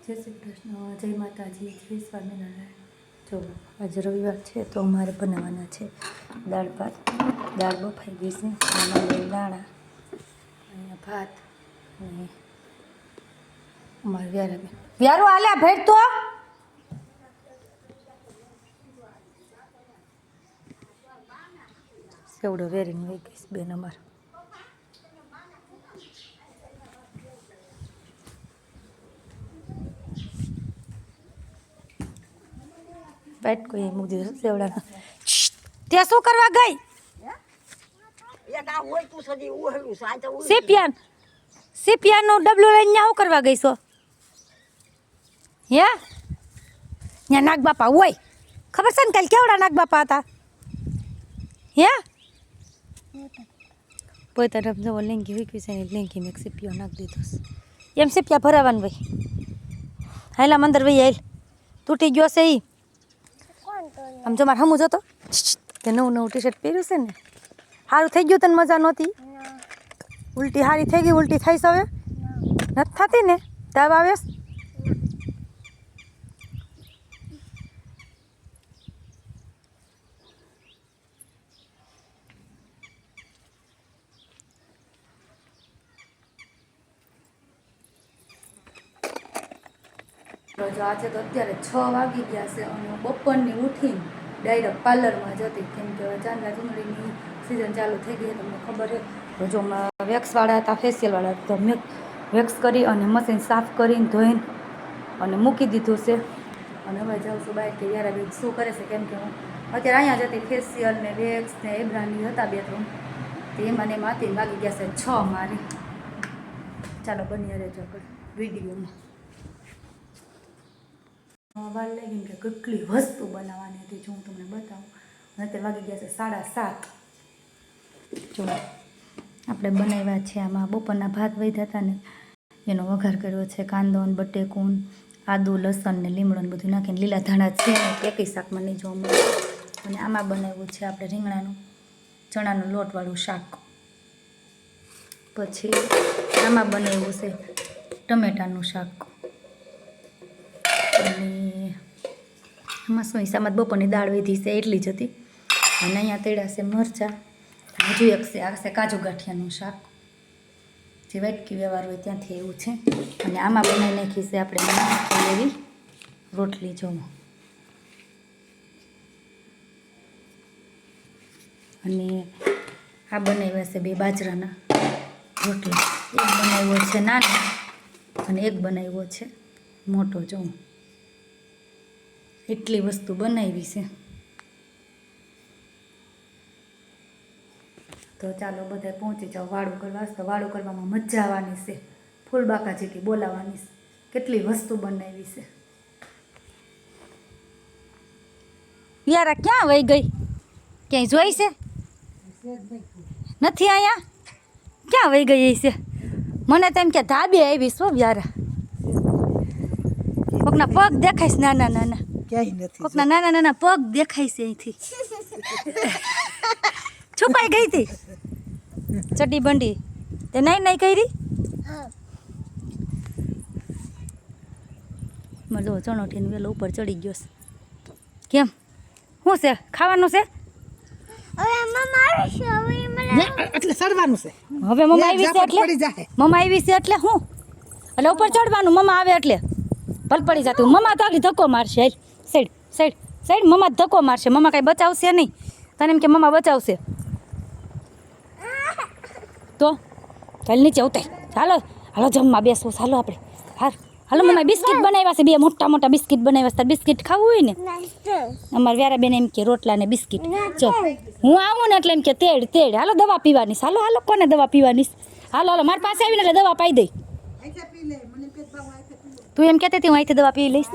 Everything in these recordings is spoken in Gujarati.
જય શ્રી કૃષ્ણ, જય માતાજી, જય સ્વામિનારાયણ. જો આજે રવિવાર છે તો અમારે બનાવવાના છે દાળ ભાત. દાળ બફાઈ ગઈ છે, એમાં દાણા, અહીંયા ભાત અને અમારે વ્યારો આલ્યા ભેટ તો સેવડો વેરીને વહી ગઈશ બેન અમારે. બેટ કોઈ મૂકી દીધું સેવડાના. ત્યાં શું કરવા ગઈ? સીપિયાનું ડબલું લઈને ત્યાં શું કરવા ગઈ છો? હે ત્યાં નાગ બાપા હોય ખબર છે ને? કાલે કેવડા નાગ બાપા હતા? હે પોતાને જવો લેંગી વીકવી છે ને લેંગી મેં સીપિયો નાખી દીધો છે. એમ સીપિયા ભરાવાનું ભાઈ. હાલા મંદર ભાઈ હાલ તૂટી ગયો છે. એ આમ જો મારે હમું જતો કે નવું નવું ટી શર્ટ પહેર્યું છે ને સારું થઈ ગયું. તને મજા નહોતી? ઉલટી સારી થઈ ગઈ? ઉલટી થઈ છે હવે? નથી થતી ને? તાવ આવે? આજે તો અત્યારે 6 વાગી ગયા છે અને બપોરની ઉઠીને ડાયરેક્ટ પાર્લરમાં જતી, કેમ કે ચાંદલા ચૂંદડીની સિઝન ચાલુ થઈ ગઈ. તમને ખબર છે. તો જો વેક્સવાળા હતા, ફેશિયલવાળા તો મેં વેક્સ કરી અને મશીન સાફ કરીને ધોઈને અને મૂકી દીધું છે. અને હવે જાઉં છું બહાર કે યાર બેન શું કરે છે, કેમ કે હું અત્યારે અહીંયા જતી ફેશિયલ ને વેક્સ ને એબ્રાની હતા 2-3 તો એમાં ને એમાં હતી. વાગી ગયા છે 6 મારી. ચાલો બની રહેજો વિડીયોમાં. વાર લાગી કે કેટલી વસ્તુ બનાવવાની હતી જો હું તમને બતાવું. અને તે વાગી ગયા છે 7:30. જો આપણે બનાવ્યા છે આમાં બપોરના ભાત વધ્યા હતા ને એનો વઘાર કર્યો છે. કાંદો ને બટેકું, આદુ, લસણ ને લીમડો ને બધું નાખીને લીલા ધાણા છે ને એકેય શાકમાં નહીં જોવા મળે. અને આમાં બનાવ્યું છે આપણે રીંગણાનું ચણાનું લોટવાળું શાક. પછી આમાં બનાવ્યું છે ટમેટાનું શાક. અને એમાં શું હિસાબમાં બપોરની દાળ વધી છે એટલી જ હતી. અને અહીંયા તળ્યા છે મરચાં. હજુ એક છે આ છે કાજુ ગાંઠિયાનું શાક, જે વાટકી વ્યવહાર હોય ત્યાંથી એવું છે. અને આમાં બનાવી નાખી છે આપણે એવી રોટલી. જોવો અને આ બનાવ્યા છે 2 બાજરાના રોટલા. એક બનાવ્યો છે નાનો અને એક બનાવ્યો છે મોટો. જોવો એટલી વસ્તુ બનાવી છે. તો ચાલો બધા પહોંચી જાઓ વાળું કરવા. તો વાળું કરવામાં મજા આવવાની છે. ફૂલબાકા જેટલી બોલાવવાની છે. કેટલી વસ્તુ બનાવી છે. યાર ક્યાં વહી ગઈ? ક્યાંય જોઈ છે? નથી અહીંયા? ક્યાં વહી ગઈ છે? મને તો એમ કે ધાબે આવી શું યાર. કોકના પગ દેખાય છે નાના નાના. કોકના નાના નાના પગ દેખાય છે અહીંથી. છુપાઈ ગઈ હતી ચડ્ડી બંડી તે નહીં નહીં કરી. જો ચણોઠીને વેલો ઉપર ચડી ગયો છે. કેમ શું છે ખાવાનું છે? એટલે ચડવાનું છે. હવે મમ્મા આવી છે એટલે મમ્મા આવી છે એટલે હું એટલે ઉપર ચડવાનું. મમ્મા આવે એટલે ભલ પડી જતું. મમ્મા તો આગળ ધક્કો મારશે. હાલ સાઈડ સાઈડ સાઈડ. મમ્મા ધક્કો મારશે. મમ્મા કાંઈ બચાવશે નહીં. તને એમ કે મમ્મા બચાવશે તો ચાલ નીચે ઉતર. હાલો હાલો જમવા બેસવું. ચાલો આપણે હાલો મમ્મા બિસ્કિટ બનાવ્યા છે 2 મોટા મોટા બિસ્કિટ બનાવ્યા છે. બિસ્કિટ ખાવું હોય ને અમારે વ્યારા બેન એમ કે રોટલા ને બિસ્કિટ. જો હું આવું ને એટલે એમ કે તેડ તેડ. હાલો દવા પીવાની. હાલો હાલો કોને દવા પીવાની? હાલો હાલો મારી પાસે આવીને એટલે દવા પાઈ દઈ. તું એમ કહેતી હતી હું અહીંથી દવા પી લઈશ.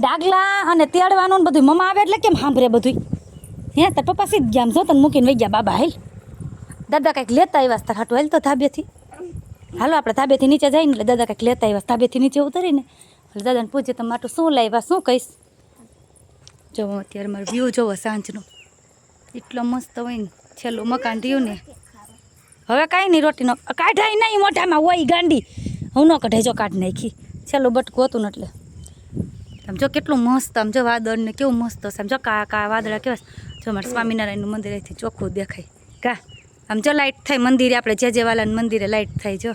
ડાગલા અને તેડવાનું બધું મમ્મા આવે એટલે કેમ સાંભળે બધું? હે તાર પપ્પા સીધ ગયા જો તને મૂકીને વહી ગયા. બાબા હાલ દાદા કંઈક લેતા આવ્યા તાર હાટું. હાલ તો ધાબેથી હાલો આપણે ધાબેથી નીચે જઈને એટલે દાદા કંઈક લેતા આવ્યા. ધાબેથી નીચે ઉતરીને એટલે દાદાને પૂછે તમે માટું શું લાવ્યા શું કહીશ. જોવો અત્યારે મારો વ્યૂ જોવો સાંજનો એટલો મસ્ત હોય ને. છેલ્લું મકાન રહ્યું ને હવે કાંઈ નહીં. રોટીનો કાઢાય નહીં મોઢામાં હોય ગાંડી. હું ન કઢાઈ જો કાઢ નાખી છેલ્લું બટકું હતું ને એટલે આમ જો કેટલું મસ્ત આમ જો વાદળ ને કેવું મસ્ત હશે આમ જો કા વાદળા કેવા જો અમારે સ્વામિનારાયણનું મંદિર અહીંથી ચોખ્ખું દેખાય કા આમ જો લાઇટ થાય મંદિરે આપણે જે વાલાનું મંદિરે લાઇટ થાય જો